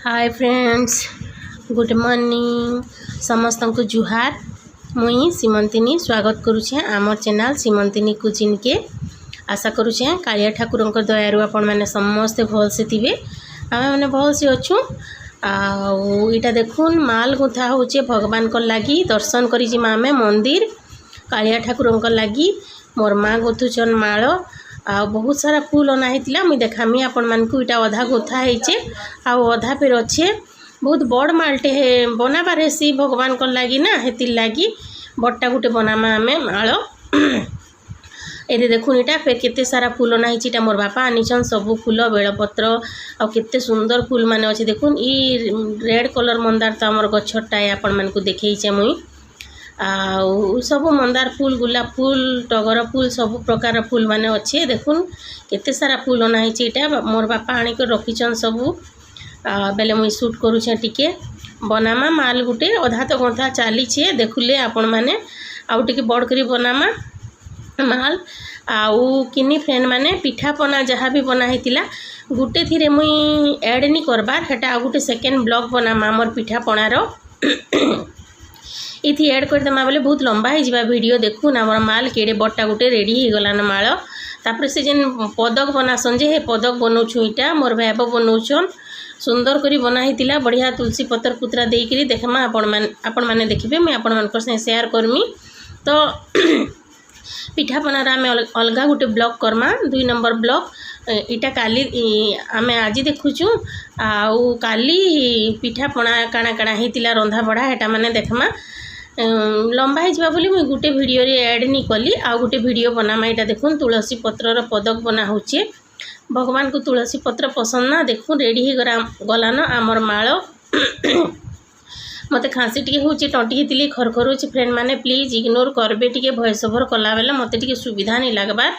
Hi friends, good morning समस्त को जुहार। मुई सीमंतिनी स्वागत करुचे आमर चैनल सीमंतिनी कुजिन के। आशा करुचे कालिया ठाकुर दयारू आपण मैंने समस्ते भल से थे। आम मैंने भल से अच्छू। आईटा देखुन माल गुंथा होचे भगवान को लगी दर्शन करी आमे मंदिर कालिया ठाकुर लगी मोर माँ गुथुचन माल आ बहुत सारा फूल अना होता मुझे देखामी आपण मानकू। इटा अधा गुथा होचे आधा फिर अच्छे बहुत बड़ मालटे बनाबार हेसी भगवान को लगी ना हेती लगी बड़टा गोटे बनामा आम माल। ये देखुन इटा फिर केते सारा फूल अना होता मोर बापा आनीचन सबू फूल बेलपत्र आ केते सुंदर फूल माने अच्छे। देखुन ई रेड कलर मंदार तो आमर गछटा आपण मानकू देखैचे मुई। सब मंदार फूल गुलाब फूल टगर फूल सब प्रकार फूल माने अच्छे। देखुन केते सारा फूल अना होता मोर बापा आनिक रखीचन सबू। बेले मुई शूट करुचे टिके बनामा माल गुटे अधा तो गंथा चलीचे देखुले आपण मैंने आउ टिके बड़ करी बनामा माल आउ किनी फ्रेंड मैंने पिठा पना जहाँ भी बना होता गुटे थी मुई ऐड नहीं करबार हेटा आउ गुटे सेकेंड ब्लॉग बनामा मोर पिठा पनार इथि ऐड करदेमा बोले बहुत लंबा हो जावा वीडियो। देखुन आम माल केड़े बट्टा गुटे रेडी हो गलान माल। तापर से जेन पदक बनासन जे हे पदक बनाऊँ इटा मोर भाईब बनाऊन सुंदर करी बना होता बढ़िया तुलसी पतर पुतरा देकरी देखमा आपण मैंने देखिए मुझे आपण मान शेयर करमी। तो पिठा पनार आम अलग गोटे ब्लॉग करमा 2 नंबर ब्लॉग इटा काली आम आज देखुचु आउ काली पिठा पना काଣା काଣା होता रंधा बढ़ा हेटा मैंने देखमा लंबा हो बोली मुझे गोटे वीडियो रे ऐड नहीं कली आउ गोटे वीडियो बनामा। इटा देखुन तुलसी पत्रर पदक बना होचे भगवान को तुलसी पत्र पसंद ना। देखुन रेडी हो गलान आमर माल मते खाँसी टी हूँ टंटी थी खरखर हो फ्रेंड मैंने प्लीज इग्नोर करबे टी वॉइस ओवर कला बेले मत टी सुविधा नहीं लगबार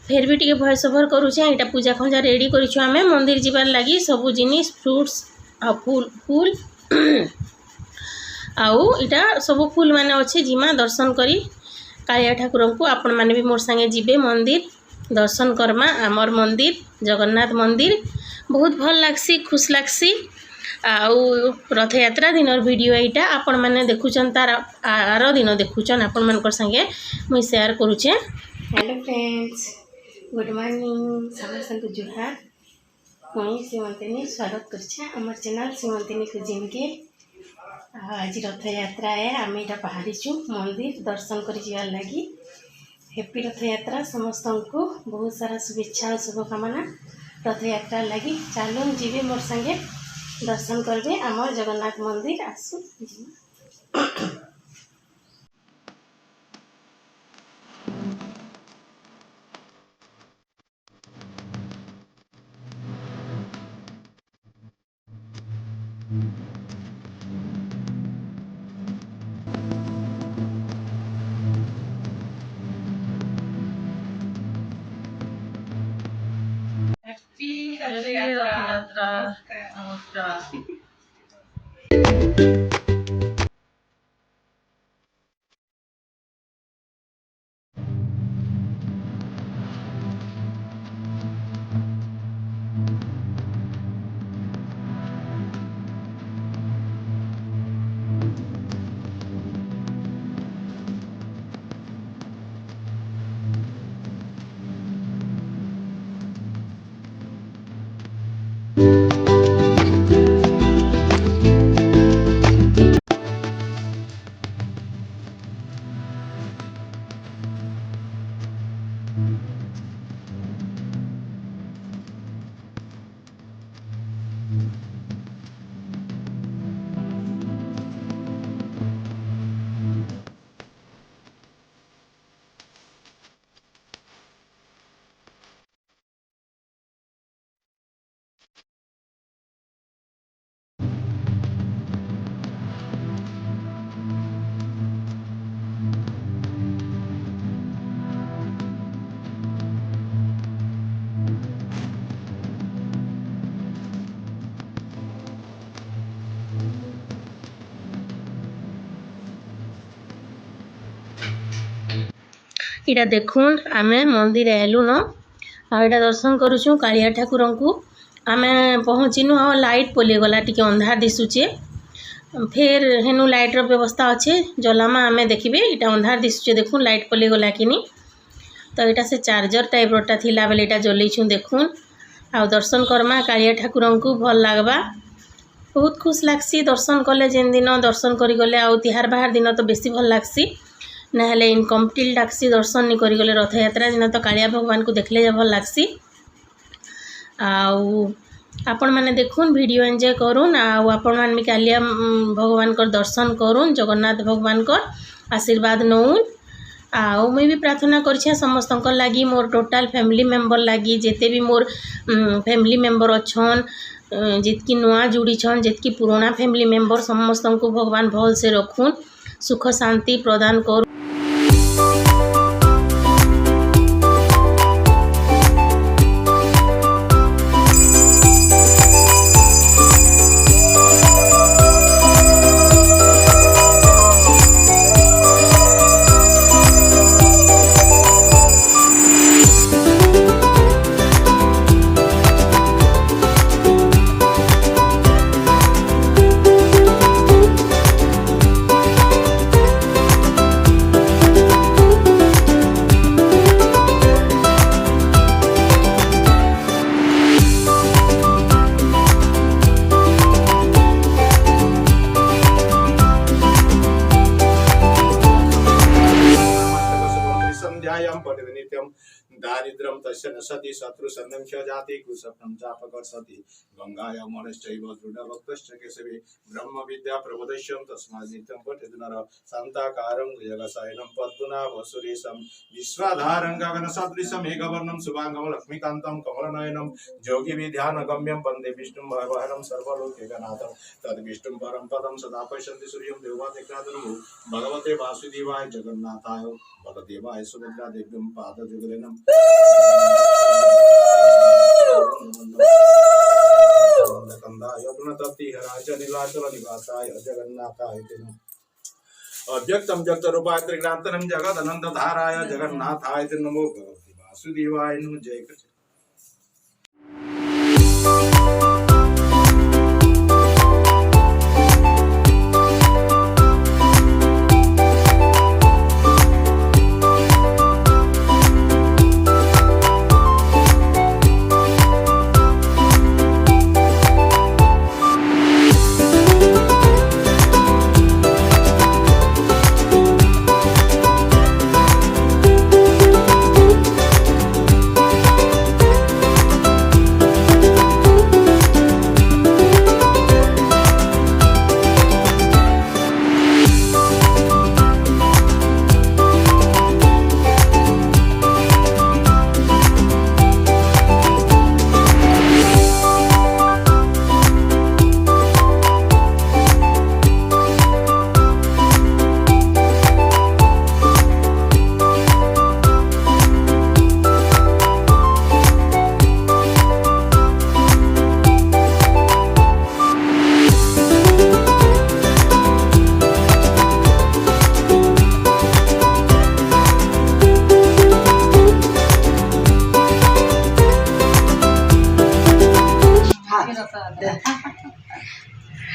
फिर भी टी वॉइस ओवर करुचे। यहाँ पूजा खंजा रेडी करूँ आम मंदिर जीवार लगी सबू जिनिस फ्रुट्स आ फूल फूल आउ इटा सब फूल माने अच्छे जिमा दर्शन करी कालिया ठाकुर को आपण मैंने भी मोर संगे जीवे मंदिर दर्शन करमा। आमर मंदिर जगन्नाथ मंदिर बहुत भल लागसी खुश लागसी। आउ रथ यात्रा दिन वीडियो यहाँ आपण मैंने देखुचन तार आर दिन देखुचन आपण मान संगे मुई शेयर करुचे। हेलो फ्रेंड्स, गुड मॉर्निंग समस्त को जुहार। मुई सीमंतिनी स्वागत करछे आमर चैनल सीमंतिनी कुजिन के। आज रथ यात्रा है आम यहाँ बाहरी मंदिर दर्शन कर जीवार लगी। हैप्पी रथ यात्रा समस्त को बहुत सारा शुभेच्छा और शुभकामना रथ यात्रा लगी। चलून जीवे मोर संगे दर्शन करबे आमर जगन्नाथ मंदिर आसु। हैप्पी रथ यात्रा नमस्कार। इटा देखुन आमे मंदिर आलु न आटा दर्शन करुचु कालिया ठाकुर को। आमे पहुँचीनु और लाइट पलिगला टी अंधार दिशुचे फिर हेनु लाइटर व्यवस्था अच्छे जलामा आमे देखिए यहाँ अंधार दिशुचे देखून लाइट पलिगला कि तो यहाँ से चार्जर टाइप रोटा थिला बेले यहाँ जलैछुँ देखून आ दर्शन करमा कालिया ठाकुर को भल लगवा बहुत खुश लगसी दर्शन कले जेन दिन दर्शन करी गले आउ तिहार बाहर दिन तो बेसी भल लगसी ना इनकम्प्लीट लगसी दर्शन नहीं करी गले रथ यात्रा दिन तो कालिया भगवान को देखले भल लगसी आपण मैंने देखून वीडियो एंजॉय करूँ आपण मैंने भी कालिया भगवान को दर्शन करूँ जगन्नाथ भगवान को आशीर्वाद नौन मुई भी प्रार्थना कर समस्त लगी मोर टोटाल फैमिली मेंबर लगी जिते भी मोर फैमिली मेंबर अच्छन जितकी नुआ जुड़ी छन जितकी पुराना फैमिली मेंबर समस्त को भगवान भल से रखुन सुख शांति प्रदान कर दारिद्र्यं तस्य न सति शत्रुसन्नं च जाति कुसप्नं चापकर्षति गंगायां मनश्चैव दृढभक्तश्च केशवे ब्रह्म विद्या प्रबोधयं तस्मात् नित्यं पठेत् नरः शान्ताकारं जगशयनं पद्मनाभसुरेशं विश्वाधारं गगनसदृशं मेघवर्णं शुभांगं लक्ष्मीकान्तं कमलनयनं योगिविध्यानगम्यं वन्दे विष्णुं भवहरं सर्वलोकैकनाथं तद्विष्णुं परं पदं सदा पश्यन्ति सूर्यं देवादिक्रादनं भगवते वासुदेवाय जगन्नाथाय बलदेवाय सुभद्रादेव्यं पादजुगलेनं कंदाय गुणतप्तिहराय नीलाचलनिवासाय जगन्नाथाय अव्यक्तं व्यक्तरूपाय त्रिग्रान्तनं जगदनन्तधाराय जगन्नाथाय नमो भगवते वासुदेवाय नमो जय कृष्ण।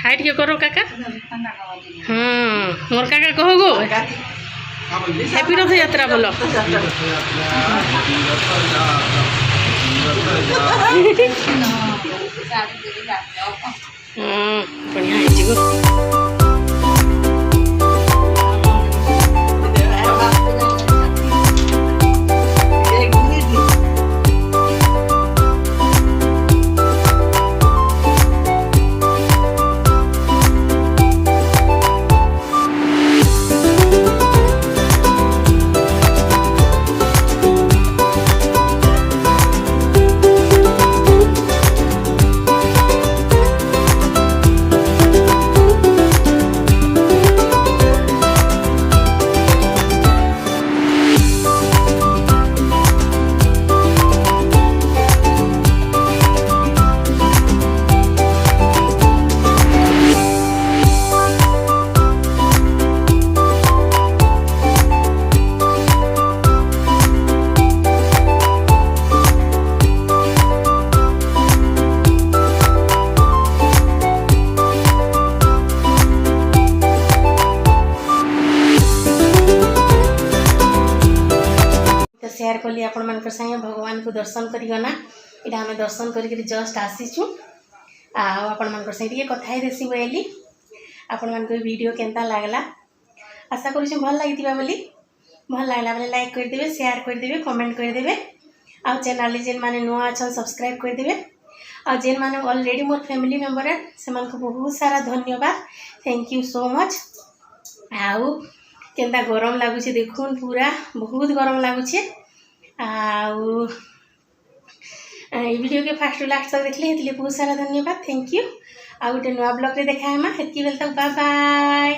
हाइट क्यों करो काका मोर काका कहो गो हैप्पी रथ यात्रा बोलो बढ़िया है गो सेयार कली आपण मान संगे भगवान को दर्शन करना इटा आम दर्शन कर जस्ट आसीचु आपण मान संगे कथा देसी बोली आपण मान वीडियो केनता लागला आशा करूँ भल लगी बोली भल लगला बोले लाइक करदे शेयर करदे कमेंट करदे आ चैनल जेन माने नुआ अच्छा सब्सक्राइब करदे आ जेन माने ऑलरेडी मोर फैमिली मेंबर है से बहुत सारा धन्यवाद थैंक यू सो मच। आउ केनता गरम लगुच देखुन पूरा बहुत गरम लगुच आउ वीडियो के फास्ट लास्ट तक देखले बहुत सारा धन्यवाद थैंक यू। आ गोटे नुआ ब्लॉग रे देखा हेमा हेतकी बेल तक बाय बाय।